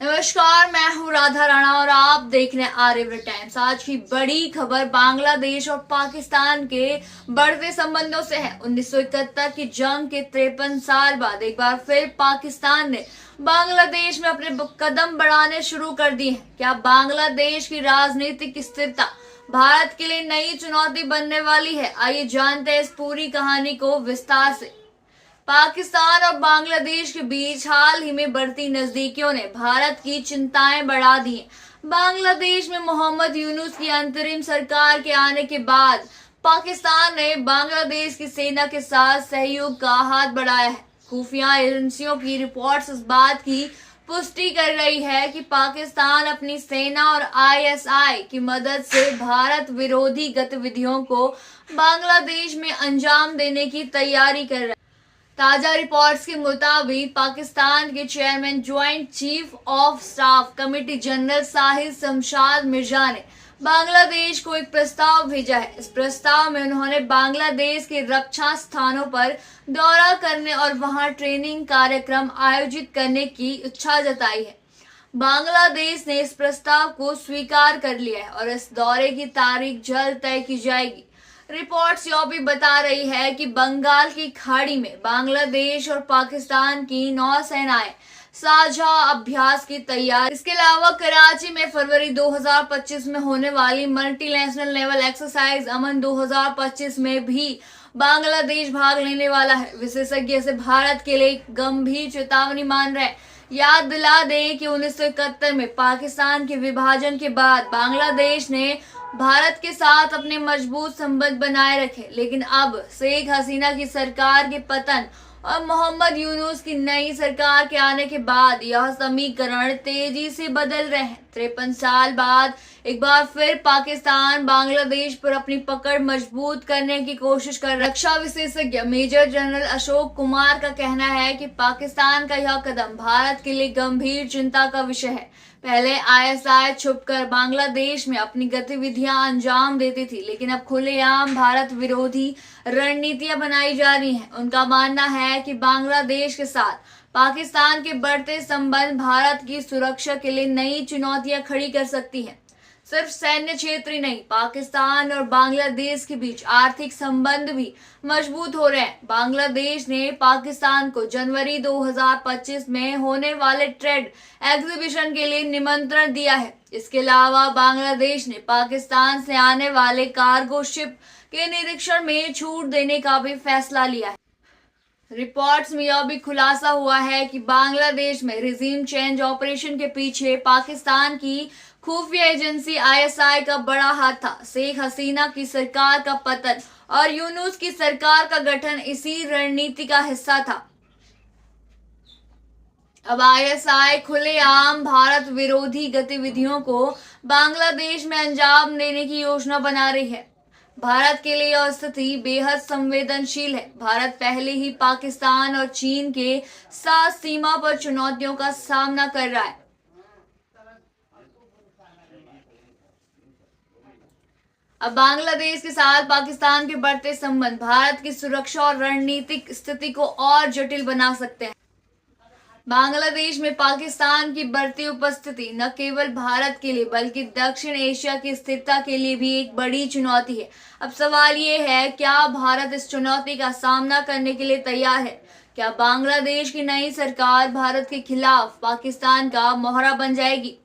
नमस्कार, मैं हूं राधा राणा और आप देख रहे हैं आर्यव्रत टाइम्स। आज की बड़ी खबर बांग्लादेश और पाकिस्तान के बढ़ते संबंधों से है। 1971 की जंग के 53 साल बाद एक बार फिर पाकिस्तान ने बांग्लादेश में अपने कदम बढ़ाने शुरू कर दिए हैं। क्या बांग्लादेश की राजनीतिक स्थिरता भारत के लिए नई चुनौती बनने वाली है? आइए जानते हैं इस पूरी कहानी को विस्तार से। पाकिस्तान और बांग्लादेश के बीच हाल ही में बढ़ती नजदीकियों ने भारत की चिंताएं बढ़ा दी हैं। बांग्लादेश में मोहम्मद यूनुस की अंतरिम सरकार के आने के बाद पाकिस्तान ने बांग्लादेश की सेना के साथ सहयोग का हाथ बढ़ाया है। खुफिया एजेंसियों की रिपोर्ट्स इस बात की पुष्टि कर रही है कि पाकिस्तान अपनी सेना और आईएसआई की मदद से भारत विरोधी गतिविधियों को बांग्लादेश में अंजाम देने की तैयारी कर रहा है। ताजा रिपोर्ट्स के मुताबिक पाकिस्तान के chairman joint chief of staff committee general Sahil Shamshad Mirza ने बांग्लादेश को एक प्रस्ताव भेजा है। इस प्रस्ताव में उन्होंने बांग्लादेश के रक्षा स्थानों पर दौरा करने और वहां ट्रेनिंग कार्यक्रम आयोजित करने की इच्छा जताई है। बांग्लादेश ने इस प्रस्ताव को स्वीकार कर लिया है और इस दौरे की तारीख जल्द तय की जाएगी। रिपोर्ट्स यह भी बता रही है कि बंगाल की खाड़ी में बांग्लादेश और पाकिस्तान की नौसेनाएं साझा अभ्यास की तैयारी। इसके अलावा कराची में फरवरी 2025 में होने वाली मल्टीनेशनल नेवल एक्सरसाइज अमन 2025 में भी बांग्लादेश भाग लेने वाला है। विशेषज्ञ इसे भारत के लिए गंभीर चेतावनी मान रहे हैं। याद दिला दें कि 1971 में पाकिस्तान के विभाजन के बाद बांग्लादेश ने भारत के साथ अपने मजबूत संबंध बनाए रखे, लेकिन अब शेख हसीना की सरकार के पतन और मोहम्मद यूनुस की नई सरकार के आने के बाद यह समीकरण तेजी से बदल रहे हैं। 53 साल बाद एक बार फिर पाकिस्तान बांग्लादेश पर अपनी पकड़ मजबूत करने की कोशिश कर रहा है। रक्षा विशेषज्ञ मेजर जनरल अशोक कुमार का कहना है कि पाकिस्तान का यह कदम भारत के लिए गंभीर चिंता का विषय है। पहले आईएसआई छुपकर बांग्लादेश में अपनी गतिविधियां अंजाम देती थी, लेकिन अब खुलेआम भारत विरोधी रणनीतियां बनाई जा रही हैं। उनका मानना है कि बांग्लादेश के साथ पाकिस्तान के बढ़ते संबंध भारत की सुरक्षा के लिए नई चुनौतियां खड़ी कर सकती हैं। सिर्फ सैन्य क्षेत्र ही नहीं, पाकिस्तान और बांग्लादेश के बीच आर्थिक संबंध भी मजबूत हो रहे हैं। बांग्लादेश ने पाकिस्तान को जनवरी 2025 में होने वाले ट्रेड एग्जीबिशन के लिए निमंत्रण दिया है। इसके अलावा बांग्लादेश ने पाकिस्तान से आने वाले कार्गो शिप के निरीक्षण में छूट देने का भी फैसला लिया है। रिपोर्ट्स में यह भी खुलासा हुआ है कि बांग्लादेश में रिजीम चेंज ऑपरेशन के पीछे पाकिस्तान की खुफिया एजेंसी आईएसआई का बड़ा हाथ था। शेख हसीना की सरकार का पतन और यूनुस की सरकार का गठन इसी रणनीति का हिस्सा था। अब आईएसआई खुलेआम भारत विरोधी गतिविधियों को बांग्लादेश में अंजाम देने की योजना बना रही है। भारत के लिए यह स्थिति बेहद संवेदनशील है। भारत पहले ही पाकिस्तान और चीन के साथ सीमा पर चुनौतियों का सामना कर रहा है। अब बांग्लादेश के साथ पाकिस्तान के बढ़ते संबंध भारत की सुरक्षा और रणनीतिक स्थिति को और जटिल बना सकते हैं। बांग्लादेश में पाकिस्तान की बढ़ती उपस्थिति न केवल भारत के लिए बल्कि दक्षिण एशिया की स्थिरता के लिए भी एक बड़ी चुनौती है। अब सवाल ये है, क्या भारत इस चुनौती का सामना करने के लिए तैयार है? क्या बांग्लादेश की नई सरकार भारत के खिलाफ पाकिस्तान का मोहरा बन जाएगी?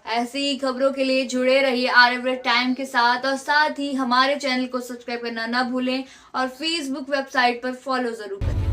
ऐसी ही खबरों के लिए जुड़े रहिए आर्यव्रत टाइम के साथ और साथ ही हमारे चैनल को सब्सक्राइब करना न भूलें और फेसबुक वेबसाइट पर फॉलो जरूर करें।